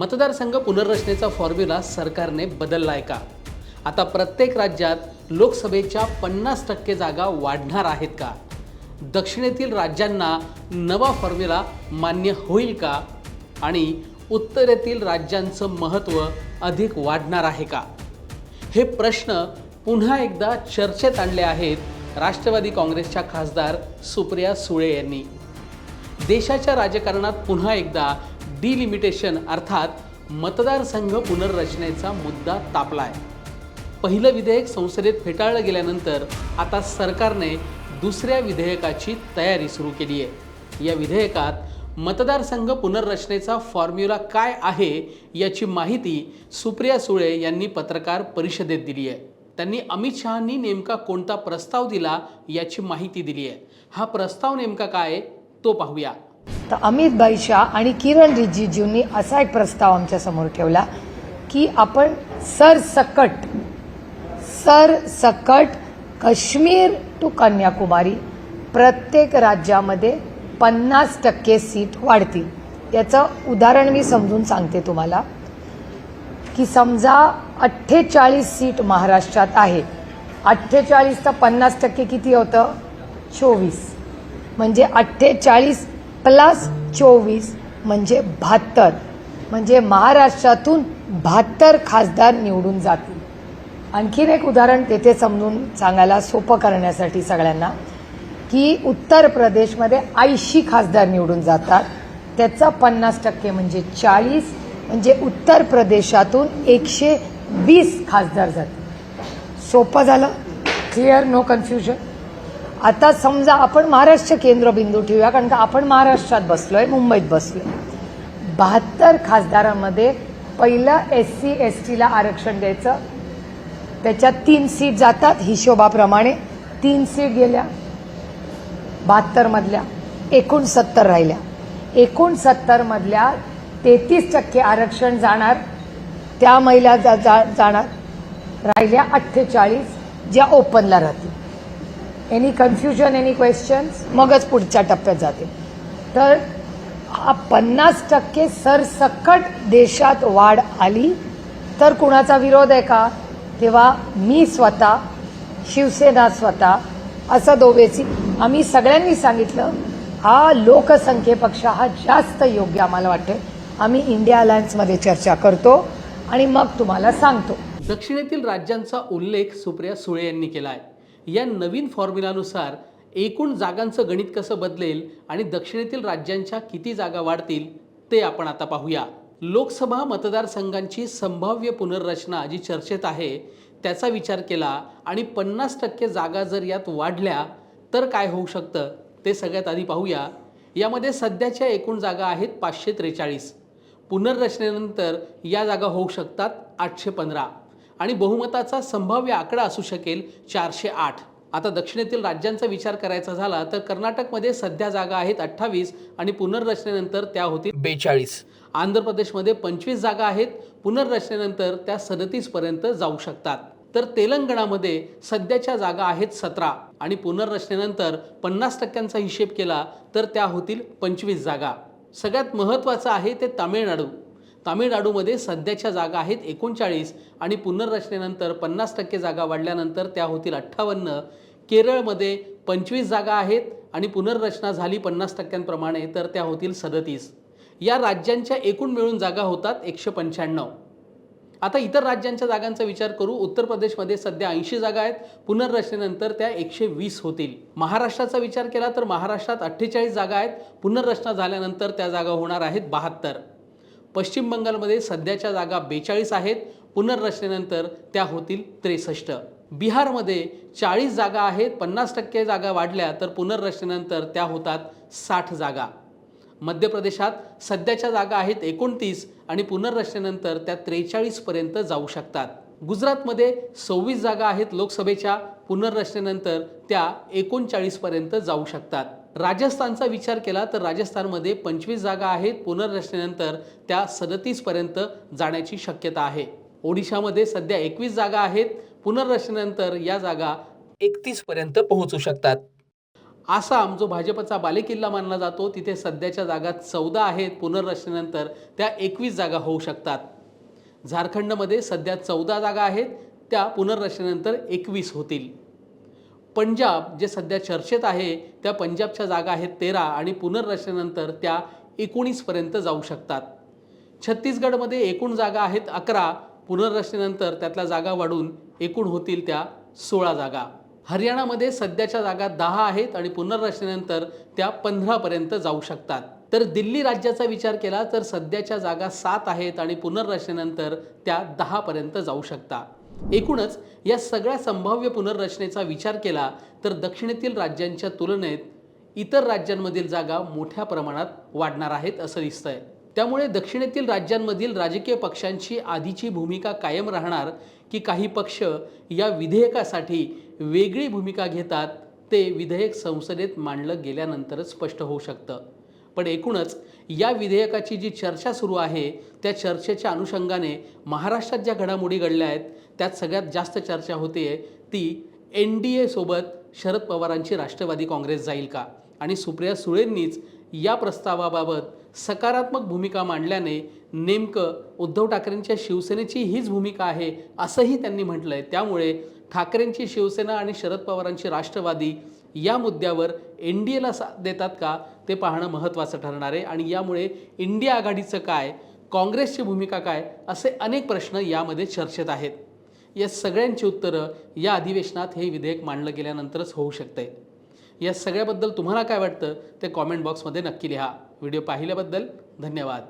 मतदारसंघ पुनर्रचनेचा फॉर्म्युला सरकारने बदललाय का? आता प्रत्येक राज्यात लोकसभेच्या 50% जागा वाढणार आहेत का? दक्षिणेतील राज्यांना नवा फॉर्म्युला मान्य होईल का? आणि उत्तरेतील राज्यांचं महत्त्व अधिक वाढणार आहे का? हे प्रश्न पुन्हा एकदा चर्चेत आणले आहेत राष्ट्रवादी काँग्रेसच्या खासदार सुप्रिया सुळे यांनी. देशाच्या राजकारणात पुन्हा एकदा डिलिमिटेशन अर्थात मतदारसंघ पुनर्रचनेचा मुद्दा तापलाय. पहिलं विधेयक संसदेत फेटाळलं गेल्यानंतर आता सरकारने दुसऱ्या विधेयकाची तयारी सुरू केली आहे. या विधेयकात मतदारसंघ पुनर्रचनेचा फॉर्म्युला काय आहे याची माहिती सुप्रिया सुळे यांनी पत्रकार परिषदेत दिली आहे. त्यांनी अमित शहांनी नेमका कोणता प्रस्ताव दिला याची माहिती दिली आहे. हा प्रस्ताव नेमका काय तो पाहूया. तर अमित भाई शाह आणि किरण रिजिजूंनी असा एक प्रस्ताव आमच्या समोर ठेवला की आपण सरसकट काश्मीर टू कन्याकुमारी प्रत्येक राज्यामध्ये 50% सीट वाढतील. याचं उदाहरण मी समजून सांगते तुम्हाला की समजा 48 सीट महाराष्ट्रात आहे. 48 तर 50% किती होतं? 24. म्हणजे 48 प्लस 24 म्हणजे 72. म्हणजे महाराष्ट्रातून 72 खासदार निवडून जातील. आणखीन एक उदाहरण तेथे समजून सांगायला सोपं करण्यासाठी सगळ्यांना की उत्तर प्रदेशमध्ये 80 खासदार निवडून जातात. त्याचा 50% म्हणजे 40. म्हणजे उत्तर प्रदेशातून 120 खासदार जातील. सोपं झालं? क्लिअर? No confusion? आता समजा आपण महाराष्ट्र केंद्रबिंदू ठेवूया कारण का आपण महाराष्ट्रात बसलोय, मुंबईत बसलोय. 72 खासदारांमध्ये पहिलं SC ST ला आरक्षण द्यायचं. त्याच्यात 3 सीट जातात हिशोबाप्रमाणे. 3 सीट गेल्या 72 मधल्या, एकूण 70 राहिल्या. एकूण 70 मधल्या 33% आरक्षण जाणार, त्या महिला जाणार. राहिल्या 48 ज्या ओपनला राहतील. Any confusion, any questions? मगच पुढच्या टप्प्यात जाते. तर हा 50% सरसकट देशात वाढ आली तर कुणाचा विरोध आहे का? तेव्हा मी स्वतः, शिवसेना स्वतः, असं दोघेची आम्ही सगळ्यांनी सांगितलं हा लोकसंख्येपेक्षा हा जास्त योग्य आम्हाला वाटते. आम्ही इंडिया अलायन्समध्ये चर्चा करतो आणि मग तुम्हाला सांगतो. दक्षिणेतील राज्यांचा उल्लेख सुप्रिया सुळे यांनी केला आहे. या नवीन फॉर्म्युलानुसार एकूण जागांचं गणित कसं बदलेल आणि दक्षिणेतील राज्यांच्या किती जागा वाढतील ते आपण आता पाहूया. लोकसभा मतदारसंघांची संभाव्य पुनर्रचना जी चर्चेत आहे त्याचा विचार केला आणि 50% जागा जर यात वाढल्या तर काय होऊ शकतं ते सगळ्यात आधी पाहूया. यामध्ये सध्याच्या एकूण जागा आहेत 543. पुनर्रचनेनंतर या जागा होऊ शकतात 815 आणि बहुमताचा संभाव्य आकडा असू शकेल 408. आता दक्षिणेतील राज्यांचा विचार करायचा झाला तर कर्नाटकमध्ये सध्या जागा आहेत 28 आणि पुनर्रचनेनंतर त्या होतील 42. आंध्र प्रदेशमध्ये 25 जागा आहेत, पुनर्रचनेनंतर त्या 37 पर्यंत जाऊ शकतात. तर तेलंगणामध्ये सध्याच्या जागा आहेत 17 आणि पुनर्रचनेनंतर 50%चा हिशेब केला तर त्या होतील 25 जागा. सगळ्यात महत्त्वाचं आहे ते तामिळनाडू. तामिळनाडूमध्ये सध्याच्या जागा आहेत 39 आणि पुनर्रचनेनंतर 50% जागा वाढल्यानंतर त्या होतील 58. केरळमध्ये 25 जागा आहेत आणि पुनर्रचना झाली 50%प्रमाणे तर त्या होतील 37. या राज्यांच्या एकूण मिळून जागा होतात 195. आता इतर राज्यांच्या जागांचा विचार करू. उत्तर प्रदेशमध्ये सध्या 80 जागा आहेत, पुनर्रचनेनंतर त्या 120 होतील. महाराष्ट्राचा विचार केला तर महाराष्ट्रात 48 जागा आहेत, पुनर्रचना झाल्यानंतर त्या जागा होणार आहेत 72. पश्चिम बंगालमध्ये सध्याच्या जागा 42 आहेत, पुनर्रचनेनंतर त्या होतील 63. बिहारमध्ये 40 जागा आहेत, 50% जागा वाढल्या तर पुनर्रचनेनंतर त्या होतात 60 जागा. मध्य प्रदेशात सध्याच्या जागा आहेत 29 आणि पुनर्रचनेनंतर त्या 43 पर्यंत जाऊ शकतात. गुजरातमध्ये 26 जागा आहेत लोकसभेच्या, पुनर्रचनेनंतर त्या 39 पर्यंत जाऊ शकतात. राजस्थानचा विचार केला तर राजस्थानमध्ये 25 जागा आहेत, पुनर्रचनेनंतर त्या 37 पर्यंत जाण्याची शक्यता आहे. ओडिशामध्ये सध्या 21 जागा आहेत, पुनर्रचनेनंतर या जागा 31 पर्यंत पोहोचू शकतात. आसाम जो भाजपचा बालेकिल्ला मानला जातो तिथे सध्याच्या जागा 14 आहेत, पुनर्रचनेनंतर त्या 21 जागा होऊ शकतात। झारखंडमध्ये सध्या 14 जागा आहेत, त्या पुनर्रचनेनंतर 21 होतील। पंजाब जे सध्या चर्चेत आहे त्या पंजाबच्या जागा आहेत 13 आणि पुनर्रचनेनंतर त्या 19 पर्यंत जाऊ शकतात। छत्तीसगडमध्ये एकूण जागा आहेत 11, पुनर्रचनेनंतर त्यातल्या जागा वाढून एकूण होतील त्या 16 जागा। हरियाणामध्ये सध्याच्या जागा 10 आहेत आणि पुनर्रचनेनंतर त्या 15 पर्यंत जाऊ शकतात। तर दिल्ली राज्याचा विचार केला तर सध्याच्या जागा 7 आहेत आणि पुनर्रचनेनंतर त्या 10 पर्यंत जाऊ शकतात। एकूणच या सगळ्या संभाव्य पुनर्रचनेचा विचार केला तर दक्षिणेतील राज्यांच्या तुलनेत इतर राज्यांमधील जागा मोठ्या प्रमाणात वाढणार आहेत असं दिसतंय। त्यामुळे दक्षिणेतील राज्यांमधील राजकीय पक्षांची आधीची भूमिका कायम राहणार की काही पक्ष या विधेयकासाठी वेगळी भूमिका घेतात ते विधेयक संसदेत मांडलं गेल्यानंतरच स्पष्ट होऊ शकतं। पण एकूणच या विधेयकाची जी चर्चा सुरू आहे त्या चर्चेच्या अनुषंगाने महाराष्ट्रात ज्या घडामोडी घडल्या आहेत त्यात सगळ्यात जास्त चर्चा होते ती NDA सोबत शरद पवारांची राष्ट्रवादी काँग्रेस जाईल का, आणि सुप्रिया सुळेंनीच या प्रस्तावाबाबत सकारात्मक भूमिका मांडल्याने नेमकं उद्धव ठाकरेंच्या शिवसेनेची हीच भूमिका आहे असंही त्यांनी म्हटलंय। त्यामुळे ठाकरेंची शिवसेना आणि शरद पवारांची राष्ट्रवादी या मुद्द्यावर NDAला साथ देतात का ते पाहणं महत्त्वाचं ठरणार आहे आणि यामुळे इंडिया आघाडीचं काय, काँग्रेसची भूमिका काय असे अनेक प्रश्न यामध्ये चर्चेत आहेत। या सगळ्यांची उत्तरं या अधिवेशनात हे विधेयक मांडलं गेल्यानंतरच होऊ शकते। या सगळ्याबद्दल तुम्हाला काय वाटतं ते कॉमेंट बॉक्समध्ये नक्की लिहा। व्हिडिओ पाहिल्याबद्दल धन्यवाद।